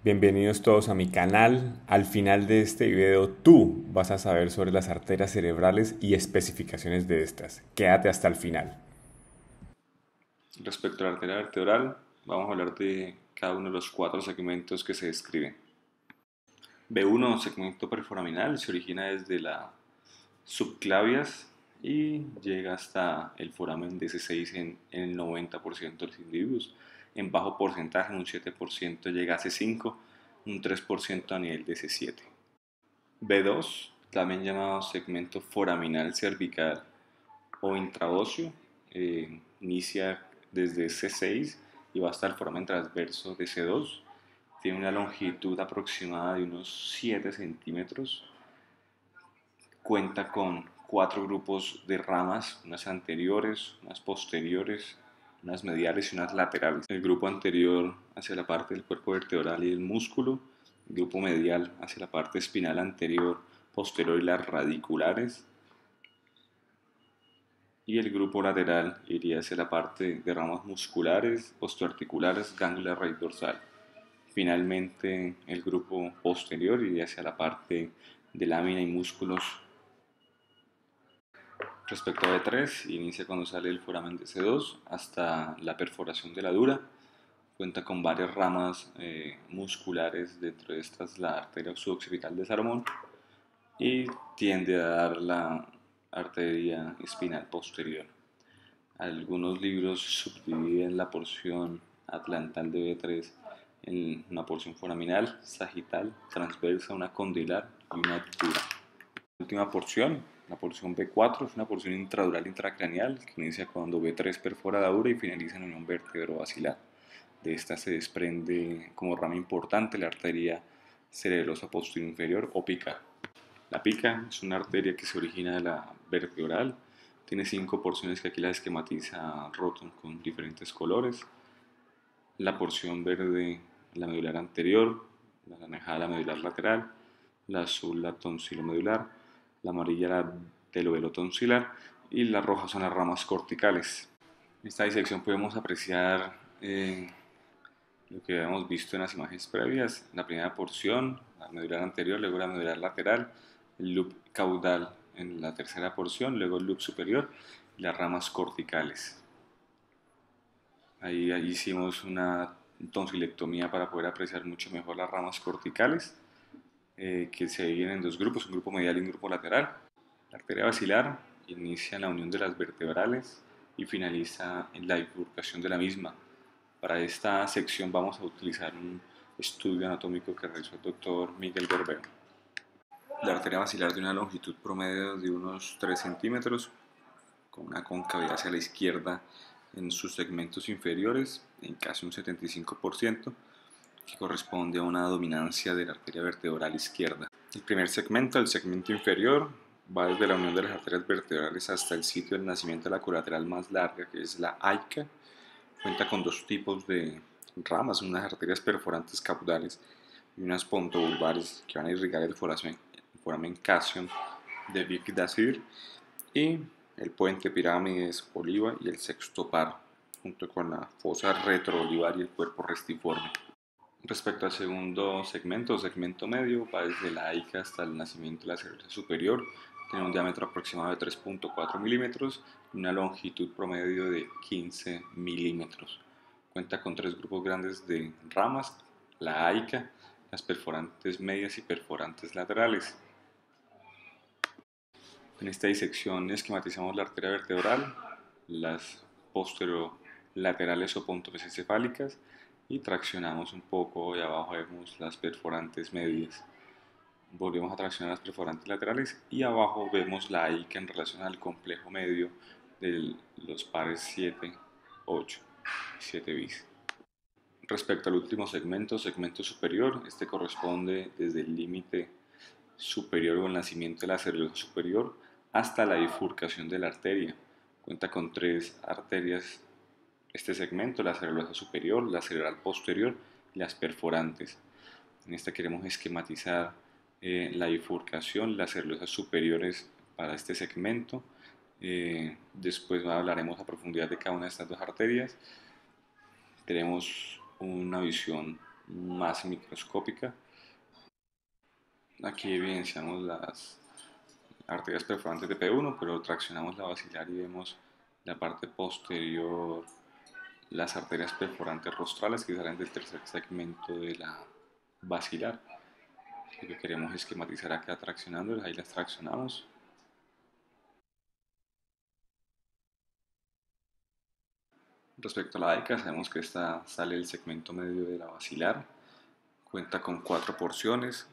Bienvenidos todos a mi canal. Al final de este video tú vas a saber sobre las arterias cerebrales y especificaciones de estas. Quédate hasta el final. Respecto a la arteria vertebral, vamos a hablar de cada uno de los cuatro segmentos que se describen. B1, segmento perforaminal, se origina desde la subclavias y llega hasta el foramen DC6 en el 90% de los individuos. En bajo porcentaje, un 7% llega a C5, un 3% a nivel de C7. B2, también llamado segmento foraminal cervical o intraóseo, inicia desde C6 y va hasta el foramen transverso de C2. Tiene una longitud aproximada de unos 7 centímetros. Cuenta con cuatro grupos de ramas, unas anteriores, unas posteriores, unas mediales y unas laterales. El grupo anterior hacia la parte del cuerpo vertebral y el músculo, el grupo medial hacia la parte espinal anterior, posterior y las radiculares, y el grupo lateral iría hacia la parte de ramas musculares, osteoarticulares, gánglula raíz dorsal. Finalmente, el grupo posterior iría hacia la parte de lámina y músculos. Respecto a B3, inicia cuando sale el foramen de C2 hasta la perforación de la dura. Cuenta con varias ramas musculares, dentro de estas la arteria suboccipital de Salomón, y tiende a dar la arteria espinal posterior. Algunos libros subdividen la porción atlantal de B3 en una porción foraminal, sagital, transversa, una condilar y una dura. La última porción, la porción B4, es una porción intradural intracraneal que inicia cuando B3 perfora la dura y finaliza en unión vértebro-basilar. De esta se desprende como rama importante la arteria cerebrosa posterior inferior o pica. La pica es una arteria que se origina de la vertebral. Tiene 5 porciones que aquí la esquematiza Roton con diferentes colores. La porción verde, la medular anterior, la anaranjada, la medular lateral, la azul, la tonsilomedular, la amarilla, la telovelotonsilar, y la roja son las ramas corticales. En esta disección podemos apreciar lo que habíamos visto en las imágenes previas. La primera porción, la medular anterior, luego la medular lateral, el loop caudal en la tercera porción, luego el loop superior y las ramas corticales. Ahí hicimos una tonsilectomía para poder apreciar mucho mejor las ramas corticales, que se dividen en dos grupos, un grupo medial y un grupo lateral. La arteria basilar inicia en la unión de las vertebrales y finaliza en la bifurcación de la misma. Para esta sección vamos a utilizar un estudio anatómico que realizó el doctor Miguel Berbero. La arteria basilar de una longitud promedio de unos 3 centímetros, con una concavidad hacia la izquierda en sus segmentos inferiores, en casi un 75%, que corresponde a una dominancia de la arteria vertebral izquierda. El primer segmento, el segmento inferior, va desde la unión de las arterias vertebrales hasta el sitio del nacimiento de la colateral más larga, que es la aica. Cuenta con dos tipos de ramas, unas arterias perforantes caudales y unas pontovulvares que van a irrigar el foramen Casion de Vic-Dazir, y el puente pirámides oliva y el sexto par, junto con la fosa retroolivar y el cuerpo restiforme. Respecto al segundo segmento, segmento medio, va desde la aica hasta el nacimiento de la cerebrosa superior. Tiene un diámetro aproximado de 3.4 milímetros y una longitud promedio de 15 milímetros. Cuenta con tres grupos grandes de ramas: la aica, las perforantes medias y perforantes laterales. En esta disección esquematizamos la arteria vertebral, las posterolaterales o pontomesencefálicas, y traccionamos un poco, y abajo vemos las perforantes medias. Volvemos a traccionar las perforantes laterales y abajo vemos la aica en relación al complejo medio de los pares 7, 8 y 7 bis. Respecto al último segmento, segmento superior, este corresponde desde el límite superior o el nacimiento de la cerebrosa superior hasta la bifurcación de la arteria. Cuenta con tres arterias este segmento: la cerebrosa superior, la cerebral posterior y las perforantes. En esta queremos esquematizar la bifurcación, las cerulosas superiores para este segmento. Después hablaremos a profundidad de cada una de estas dos arterias. Tenemos una visión más microscópica. Aquí evidenciamos las arterias perforantes de P1, pero traccionamos la basilar y vemos la parte posterior, las arterias perforantes rostrales que salen del tercer segmento de la basilar. Lo que queremos esquematizar acá traccionándolas, ahí las traccionamos. Respecto a la AICA, sabemos que esta sale del segmento medio de la basilar, cuenta con 4 porciones,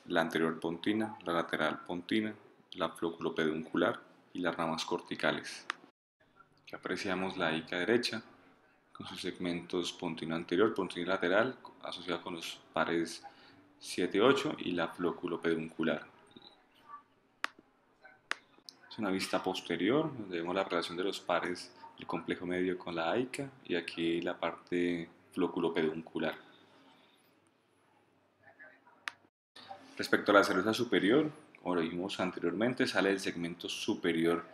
la anterior pontina, la lateral pontina, la flóculo-peduncular y las ramas corticales. Aquí apreciamos la AICA derecha con sus segmentos pontino anterior, pontino lateral, asociado con los pares 7 y 8 y la flóculo-peduncular. Es una vista posterior, donde vemos la relación de los pares del complejo medio con la AICA y aquí la parte flóculo-peduncular. Respecto a la celusa superior, como lo dijimos anteriormente, sale del segmento superior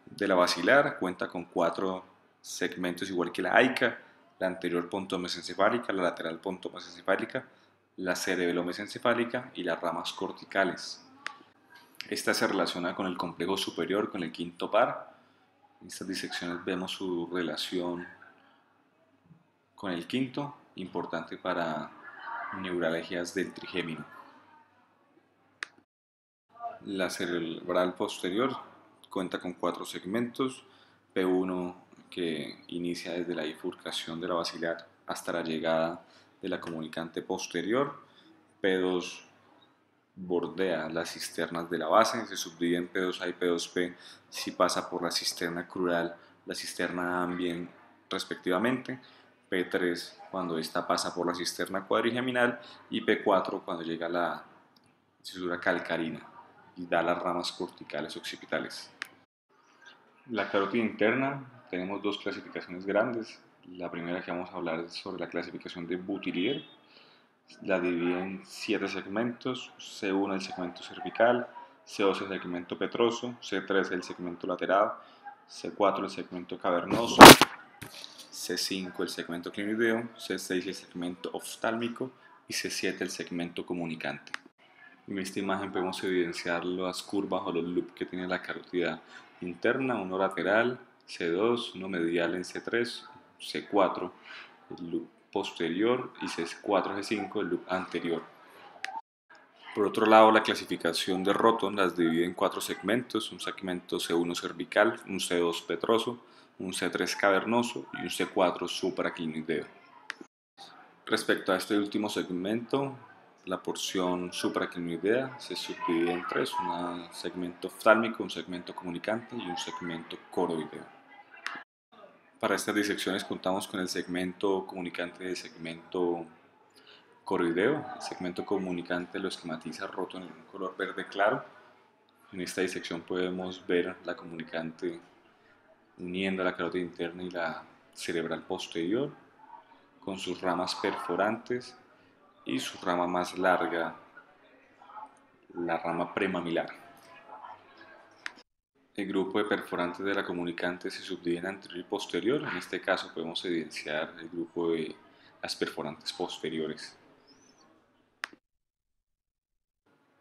de la basilar, cuenta con 4 segmentos igual que la AICA, la anterior pontomesencefálica, la lateral pontomesencefálica, la cerebelomesencefálica y las ramas corticales. Esta se relaciona con el complejo superior, con el quinto par. En estas disecciones vemos su relación con el quinto, importante para neuralgias del trigémino. La cerebral posterior cuenta con 4 segmentos, P1 que inicia desde la bifurcación de la basilar hasta la llegada de la comunicante posterior, P2 bordea las cisternas de la base, se subdivide en P2A y P2P si pasa por la cisterna crural, la cisterna ambient respectivamente, P3 cuando esta pasa por la cisterna cuadrigeminal y P4 cuando llega a la cisura calcarina y da las ramas corticales occipitales. La carótida interna, tenemos 2 clasificaciones grandes. La primera que vamos a hablar es sobre la clasificación de Boutillier. La divide en 7 segmentos, C1 el segmento cervical, C2 el segmento petroso, C3 el segmento lateral, C4 el segmento cavernoso, C5 el segmento clinoideo, C6 el segmento oftálmico y C7 el segmento comunicante. En esta imagen podemos evidenciar las curvas o los loops que tiene la carótida interna, uno lateral, C2, uno medial en C3, C4, el loop posterior y C4, C5, el loop anterior. Por otro lado, la clasificación de Roton las divide en 4 segmentos, un segmento C1 cervical, un C2 petroso, un C3 cavernoso y un C4 supraclinoideo. Respecto a este último segmento, la porción supraclinoidea se subdivide en 3, un segmento oftálmico, un segmento comunicante y un segmento coroideo. Para estas disecciones contamos con el segmento comunicante y el segmento coroideo. El segmento comunicante lo esquematiza Roton en un color verde claro. En esta disección podemos ver la comunicante uniendo la carótida interna y la cerebral posterior con sus ramas perforantes y su rama más larga, la rama premamilar. El grupo de perforantes de la comunicante se subdivide en anterior y posterior. En este caso podemos evidenciar el grupo de las perforantes posteriores.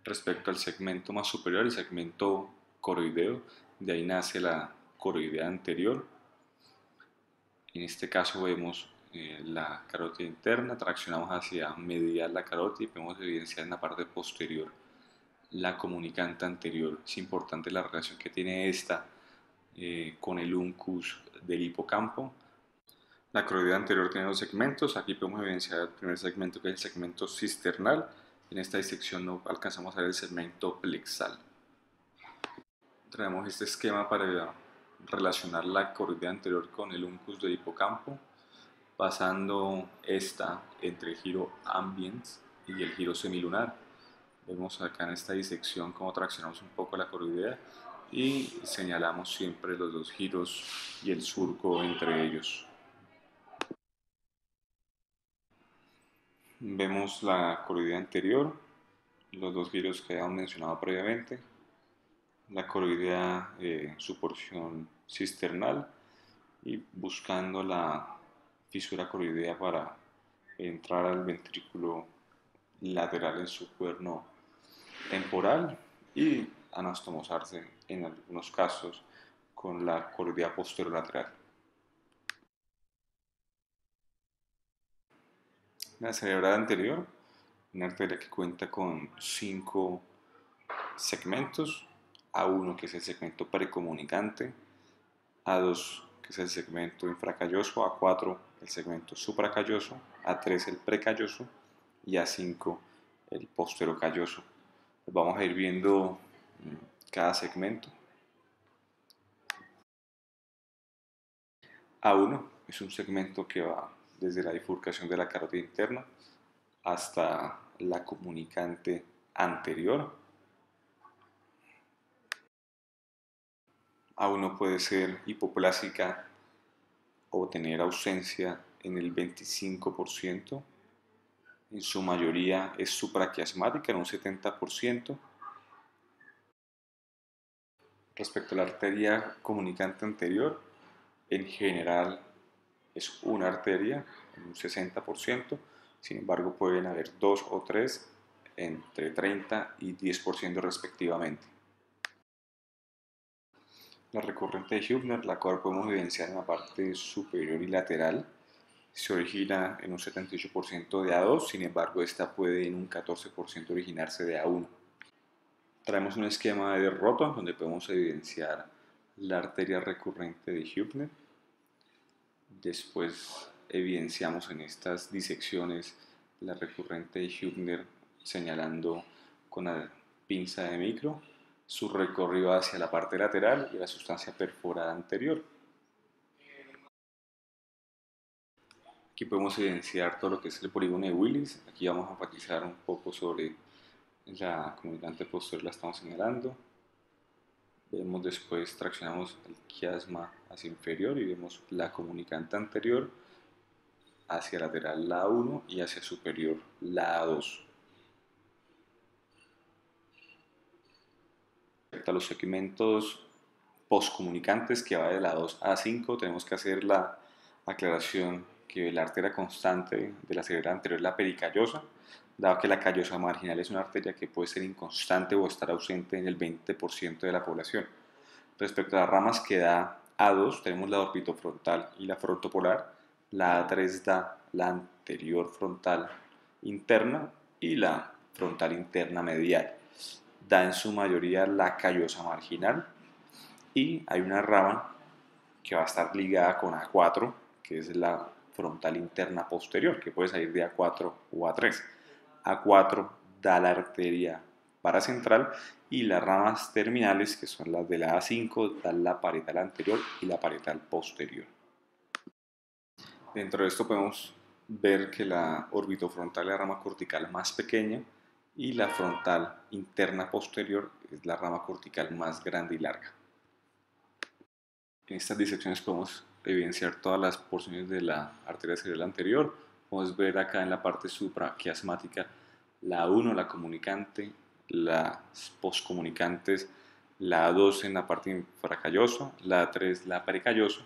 Respecto al segmento más superior, el segmento coroideo, de ahí nace la coroidea anterior. En este caso vemos la carótida interna, traccionamos hacia medial la carótida y podemos evidenciar en la parte posterior la comunicante anterior. Es importante la relación que tiene esta con el uncus del hipocampo. La coroidea anterior tiene 2 segmentos, aquí podemos evidenciar el primer segmento que es el segmento cisternal. En esta disección no alcanzamos a ver el segmento plexal. Traemos este esquema para relacionar la coroidea anterior con el uncus del hipocampo, pasando esta entre el giro ambiens y el giro semilunar. Vemos acá en esta disección cómo traccionamos un poco la coroidea y señalamos siempre los 2 giros y el surco entre ellos. Vemos la coroidea anterior, los 2 giros que habíamos mencionado previamente, la coroidea su porción cisternal y buscando la fisura coroidea para entrar al ventrículo lateral en su cuerno temporal y anastomosarse en algunos casos con la correa posterolateral. La cerebral anterior, una arteria que cuenta con 5 segmentos: A1, que es el segmento precomunicante; A2, que es el segmento infracalloso; A4, el segmento supracalloso; A3, el precalloso; y A5, el posterocalloso. Vamos a ir viendo cada segmento. A1 es un segmento que va desde la bifurcación de la carótida interna hasta la comunicante anterior. A1 puede ser hipoplásica o tener ausencia en el 25%. En su mayoría es supraquiasmática en un 70%. Respecto a la arteria comunicante anterior, en general es una arteria en un 60%, sin embargo pueden haber dos o tres entre 30 y 10% respectivamente. La recurrente de Hübner, la cual podemos evidenciar en la parte superior y lateral, se origina en un 78% de A2, sin embargo esta puede en un 14% originarse de A1. Traemos un esquema de Roton donde podemos evidenciar la arteria recurrente de Hübner. Después evidenciamos en estas disecciones la recurrente de Hübner señalando con la pinza de micro su recorrido hacia la parte lateral y la sustancia perforada anterior. Aquí podemos evidenciar todo lo que es el polígono de Willis. Aquí vamos a enfatizar un poco sobre la comunicante posterior, la estamos señalando. Vemos después, traccionamos el quiasma hacia inferior y vemos la comunicante anterior, hacia lateral la A1 y hacia superior la A2. Respecto a los segmentos postcomunicantes que va de la 2 a 5, tenemos que hacer la aclaración que la arteria constante de la cerebral anterior es la pericallosa, dado que la callosa marginal es una arteria que puede ser inconstante o estar ausente en el 20% de la población. Respecto a las ramas que da A2, tenemos la orbitofrontal y la frontopolar. La A3 da la anterior frontal interna y la frontal interna medial. Da en su mayoría la callosa marginal, y hay una rama que va a estar ligada con A4, que es la frontal interna posterior, que puede salir de A4 o A3. A4 da la arteria paracentral y las ramas terminales, que son las de la A5, dan la parietal anterior y la parietal posterior. Dentro de esto podemos ver que la orbitofrontal es la rama cortical más pequeña y la frontal interna posterior es la rama cortical más grande y larga. En estas disecciones podemos evidenciar todas las porciones de la arteria cerebral anterior. Podemos ver acá en la parte supraquiasmática la A1, la comunicante, las poscomunicantes, la A2 en la parte infracallosa, la A3 la pericallosa.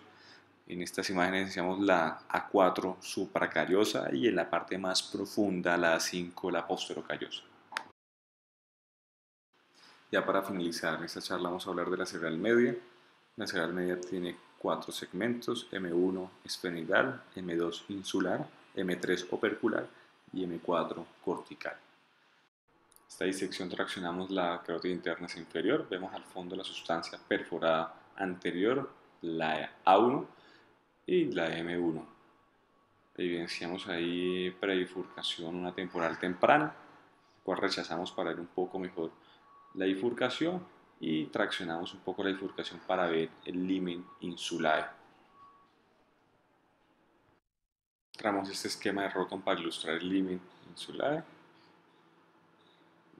En estas imágenes evidenciamos la A4 supracallosa y en la parte más profunda la A5 la posterocallosa. Ya para finalizar esta charla vamos a hablar de la cerebral media. La cerebral media tiene 4 segmentos: M1 esfenoidal, M2 insular, M3 opercular y M4 cortical. Esta disección traccionamos la carótida interna hacia inferior, vemos al fondo la sustancia perforada anterior, la A1 y la M1. Evidenciamos ahí prebifurcación, una temporal temprana, cual rechazamos para ver un poco mejor la bifurcación, y traccionamos un poco la bifurcación para ver el limen insulae. Traemos este esquema de Roton para ilustrar el limen insulae.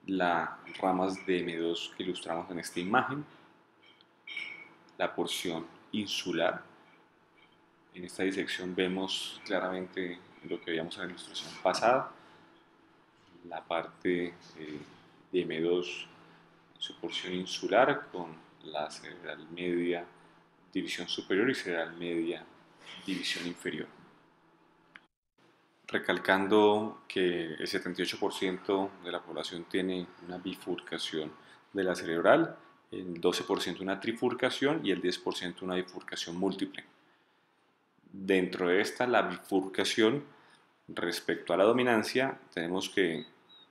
Las ramas de M2 que ilustramos en esta imagen, la porción insular. En esta disección vemos claramente lo que veíamos en la ilustración pasada, la parte de M2 en su porción insular con la cerebral media división superior y cerebral media división inferior. recalcando que el 78% de la población tiene una bifurcación de la cerebral, el 12% una trifurcación y el 10% una bifurcación múltiple. Dentro de esta, la bifurcación, respecto a la dominancia, tenemos que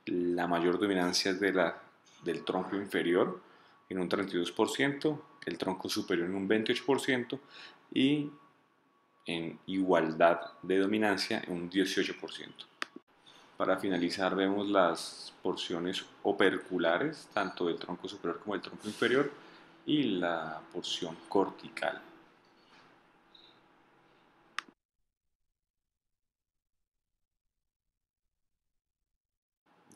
la mayor dominancia es del tronco inferior en un 32%, el tronco superior en un 28% y en igualdad de dominancia en un 18%. Para finalizar vemos las porciones operculares, tanto del tronco superior como del tronco inferior, y la porción cortical.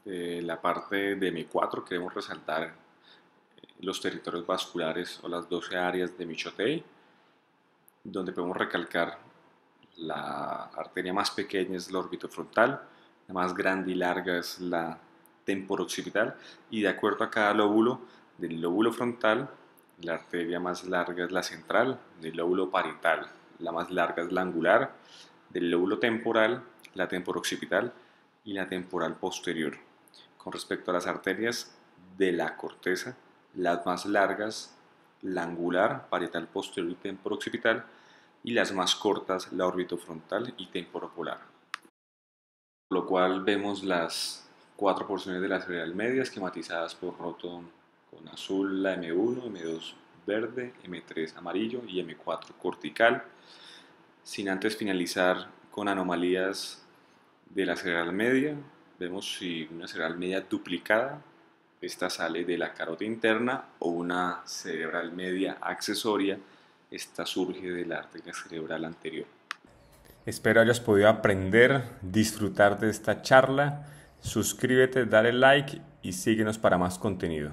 De la parte de M4 queremos resaltar los territorios vasculares o las 12 áreas de Michotei, donde podemos recalcar la arteria más pequeña es la orbitofrontal, la más grande y larga es la temporoccipital, y de acuerdo a cada lóbulo, del lóbulo frontal, la arteria más larga es la central, del lóbulo parietal, la más larga es la angular, del lóbulo temporal, la temporoccipital y la temporal posterior. Con respecto a las arterias de la corteza, las más largas, la angular, parietal posterior y temporoccipital, y las más cortas, la orbitofrontal y temporopolar. Por lo cual vemos las cuatro porciones de la cerebral media esquematizadas por Roton con azul, la M1, M2 verde, M3 amarillo y M4 cortical, sin antes finalizar con anomalías de la cerebral media. Vemos si una cerebral media duplicada, esta sale de la carótida interna, o una cerebral media accesoria, esta surge de la arteria cerebral anterior. Espero hayas podido aprender, disfrutar de esta charla. Suscríbete, dale like y síguenos para más contenido.